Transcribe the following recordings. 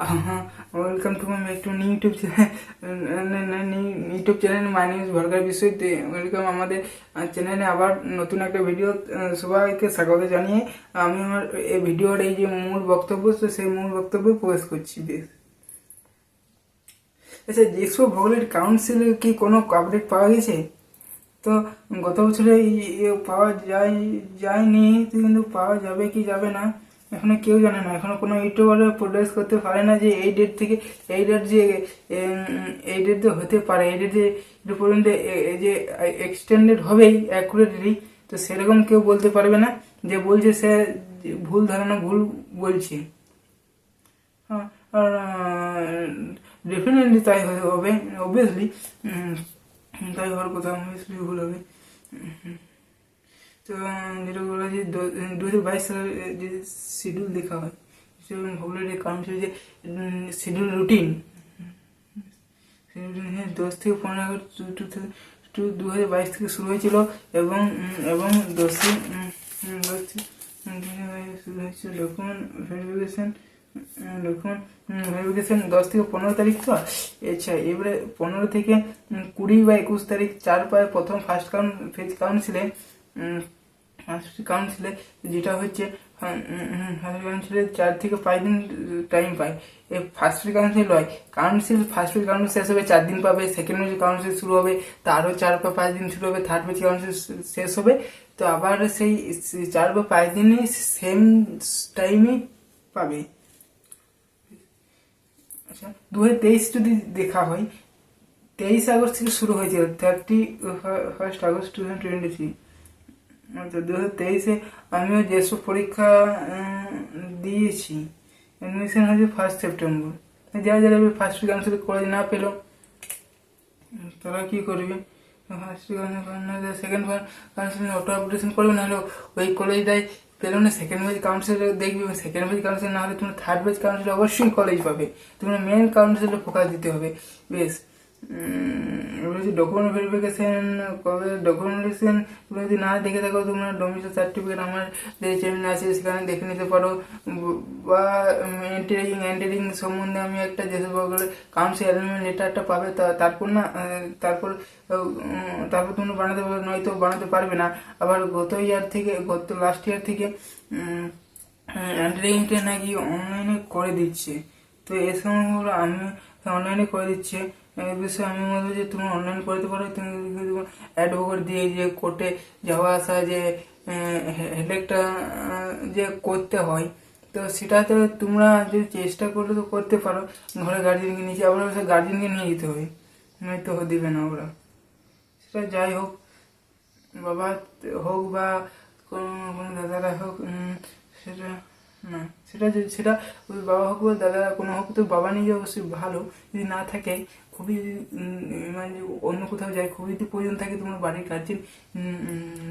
Welcome to my back to new YouTube channel my name is ভরকার Biswajit. Welcome আমাদের চ্যানেলে আবার নতুন একটা ভিডিও। সবাইকে স্বাগত জানিয়ে আমি আমার এই ভিডিওর এই যে মূল বক্তব্য, সেই মূল বক্তব্য প্রবেশ করছি। বেশ, আচ্ছা, যেসব ভৌগোলিক কাউন্সিলে কি কোনো আপডেট পাওয়া গেছে? তো গত বছরে পাওয়া যায়নি, কিন্তু পাওয়া যাবে কি যাবে না এখনো কেউ জানে না। এখনো কোনো ইউটিউবার প্রডিউস করতে পারে না যে এই ডেট থেকে এই ডেট এই ডেট হতে পারে, এই ডেট পর্যন্ত যে এক্সটেন্ডেড হবেই অ্যাকুরেটলি, তো সেরকম কেউ বলতে পারবে না। যে বলছে সে ভুল ধারণা, ভুল বলছে। হ্যাঁ, আর ডেফিনেটলি তাই হবে, অবভিয়াসলি তাই হওয়ার কথা, অবভিয়াসলি ভুল হবে। তো যেটা বলা যে 2022 সালের যে শিডিউল দেখা হয়, ভৌগোলিক কাউন্সিল যে শিডিউল রুটিন 10 থেকে 15 আগস্ট 2022 থেকে শুরু হয়েছিল এবং 10 শুরু হয়েছিল ডকুমেন্ট ভেরিফিকেশন 10 থেকে 15 তারিখ। তো আচ্ছা, এবারে 15 থেকে 20 বা 21 তারিখ 4 পায় প্রথম ফার্স্ট ফেজ কাউন্সিলে যেটা হচ্ছে ফার্স্ট কাউন্সিলে 4 থেকে 5 দিন টাইম পায়। ফার্স্ট ফেজ কাউন্সিল হয়, ফার্স্ট ফেজ কাউন্সিল শেষ হবে 4 দিন পাবে, সেকেন্ড ফেজ কাউন্সিল শুরু হবে, তারও 4 বা 5 দিন শুরু হবে, থার্ড ফেজ কাউন্সিল শেষ হবে। তো আবার সেই 4 বা 5 দিনে সেম টাইমে পাবে। আচ্ছা, 2023 যদি দেখা হয়, 23 আগস্ট থেকে শুরু হয়েছিল, 31 আগস্ট 2023। আচ্ছা, 2023-এ আমিও যেসব পরীক্ষা দিয়েছি, অ্যাডমিশন হয়েছে 1 সেপ্টেম্বর। যারা ফার্স্ট কাউন্সিল কলেজ না পেলো তারা কি করবে? First second council auto application করবে, নাহলে ওই কলেজটাই পেলো না, সেকেন্ড পেজ কাউন্সিল দেখবে। সেকেন্ড পেজ কাউন্সিল না হলে তুমি থার্ড পেজ কাউন্সিল অবশ্যই কলেজ পাবে। তোমরা মেন কাউন্সিলে ফোকাস দিতে হবে। বেশ, ডকুমেন্ট ভেরিফিকেশন কবে? ডকুমেন্টেশন যদি না দেখে থাকো, তোমরা ডোমিসাইল সার্টিফিকেট আমার যে চ্যানেল আছে সেখানে দেখে নিতে পারো, বা এন্টারিং সম্বন্ধে আমি একটা যেসব কাউন্সিল অ্যালাইনমেন্ট লেটারটা পাবে, তারপর তোমরা বানাতে পারবে, নয়তো বানাতে পারবে না। আবার গত লাস্ট ইয়ার থেকে এন্টারিংটা নাকি অনলাইনে করে দিচ্ছে। তো এই সময়গুলো আমি অনলাইনে করে দিচ্ছে। এই বিষয়ে আমি বলবো যে তুমি অনলাইন করতে পারো। তুমি অ্যাডভোকেট দিয়ে যে কোর্টে যাওয়া আসা, যে হেডেকটা যে করতে হয়, তো সেটাতে তোমরা যদি চেষ্টা করলে তো করতে পারো। ঘরে গার্জিয়ানকে নিয়ে, আবার গার্জিয়ানকে নিয়ে যেতে হবে, নয়তো দিবে না ওরা। সেটা যাই হোক, বাবা হোক বা কোনো দাদারা হোক, সেটা না, সেটা ওই বাবা হোক বা দাদা কোনো হোক, তো বাবা নিজে অবশ্যই ভালো। যদি না থাকে, খুবই মানে অন্য কোথাও যায়, খুবই যদি প্রয়োজন থাকে, তোমার বাড়ির গার্জেন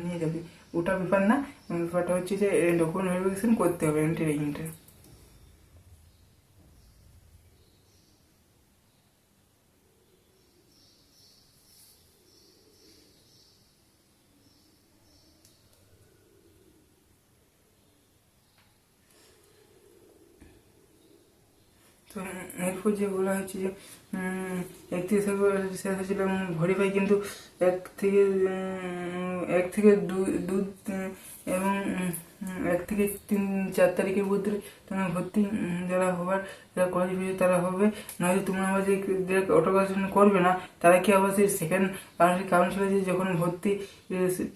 নিয়ে যাবে, ওটা ব্যাপার না। ব্যাপারটা হচ্ছে যে ডকুমেন্ট ভেরিফিকেশন করতে হবে এন্টারিংটা। তো এরপর যে বলা হচ্ছে যে 31 ফেব্রুয়ারি শেষ হয়েছিল এবং ভেরিফাই কিন্তু 1 থেকে 2 এবং 1 থেকে 3-4 তারিখের মধ্যে তোমার ভর্তি যারা হবার, যারা কলেজ পেয়েছে তারা হবে। নয়তো তোমরা আবার যে অটোকাশন করবে না, তারা কি আবার সেই সেকেন্ড কাউন্সিলে যে যখন ভর্তি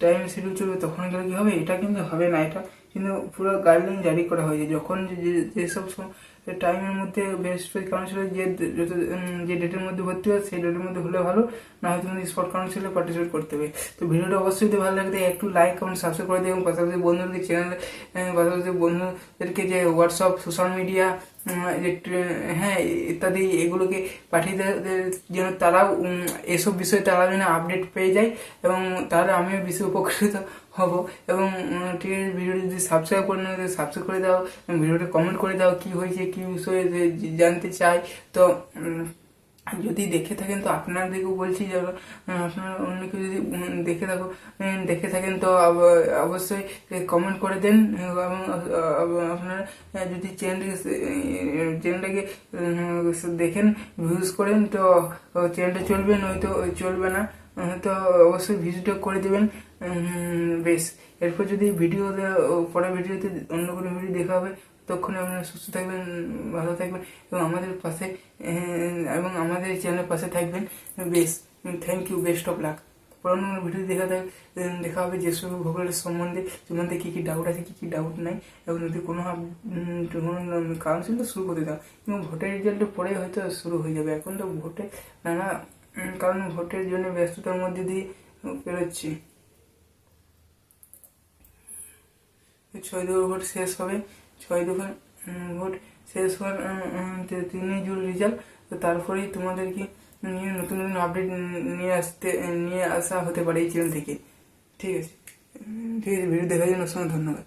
টাইম শিডিউল চলবে তখন গেলে কি হবে? এটা কিন্তু হবে না। এটা কিন্তু পুরো গাইডলাইন জারি করা হয়েছে, যখন যেসব টাইমের মধ্যে বেস্ট কাউন্সিলের যে ডেটের মধ্যে ভর্তি হয়, সেই ডেটের মধ্যে হলে ভালো, না হয় তুমি স্পট কাউন্সিলে পার্টিসিপেট করতে হবে। তো ভিডিওটা অবশ্যই ভালো লাগবে, একটু লাইক কমেন্ট সাবস্ক্রাইব করে দেবেন। পাশাপাশি বন্ধুদের চ্যানেল, পাশাপাশি বন্ধুদেরকে যে হোয়াটসঅ্যাপ, সোশ্যাল মিডিয়া, হ্যাঁ ইত্যাদি এগুলোকে পাঠিয়ে দেয়, যেন তারাও এসব বিষয়ে তারা যেন আপডেট পেয়ে যায়, এবং তাহলে আমিও বেশি উপকৃত হব। এবং ঠিক আছে, ভিডিওটি যদি সাবস্ক্রাইব করে না, সাবস্ক্রাইব করে দাও, ভিডিওটা কমেন্ট করে দাও কি হয়েছে, কি বিষয়ে জানতে চাই। তো আর যদি দেখে থাকেন তো আপনাদেরকেও বলছি যে আপনারা অন্য কেউ যদি দেখে থাকেন তো অবশ্যই কমেন্ট করে দেন, এবং আপনারা যদি চ্যানেলটাকে দেখেন, ভিউজ করেন তো চ্যানেলটা চলবে, নয়তো চলবে না। তো অবশ্যই ভিডিওটা করে দেবেন। বেশ, এরপর যদি পরের ভিডিওতে অন্য কোনো ভিডিও দেখা হবে, ততক্ষণে আপনারা সুস্থ থাকবেন, ভালো থাকবেন, এবং আমাদের পাশে এবং আমাদের চ্যানেলের পাশে থাকবেন। বেশ, thank you, best of luck. পুরোনো ভিডিও দেখা হবে যেসব ভূগোলের সম্বন্ধে কী কী ডাউট আছে, কী কী ডাউট নাই, এবং যদি কোনো কারণ ছিল শুরু করে দাও, এবং ভোটের রেজাল্টের পরে হয়তো শুরু হয়ে যাবে। এখন তো ভোটে নানা কারণ ভোটের জন্য ব্যস্ততার মধ্যে দিয়ে পেরোচ্ছি। 6 ভোট শেষ হবে, 6 ভোট শেষ হওয়ার 3 জুন রেজাল্ট। তো তারপরেই তোমাদেরকে নিয়ে নতুন নতুন আপডেট নিয়ে আসা হতে পারে এই চ্যানেল থেকে। ঠিক আছে, ভিডিও দেখার জন্য অসংখ্য ধন্যবাদ।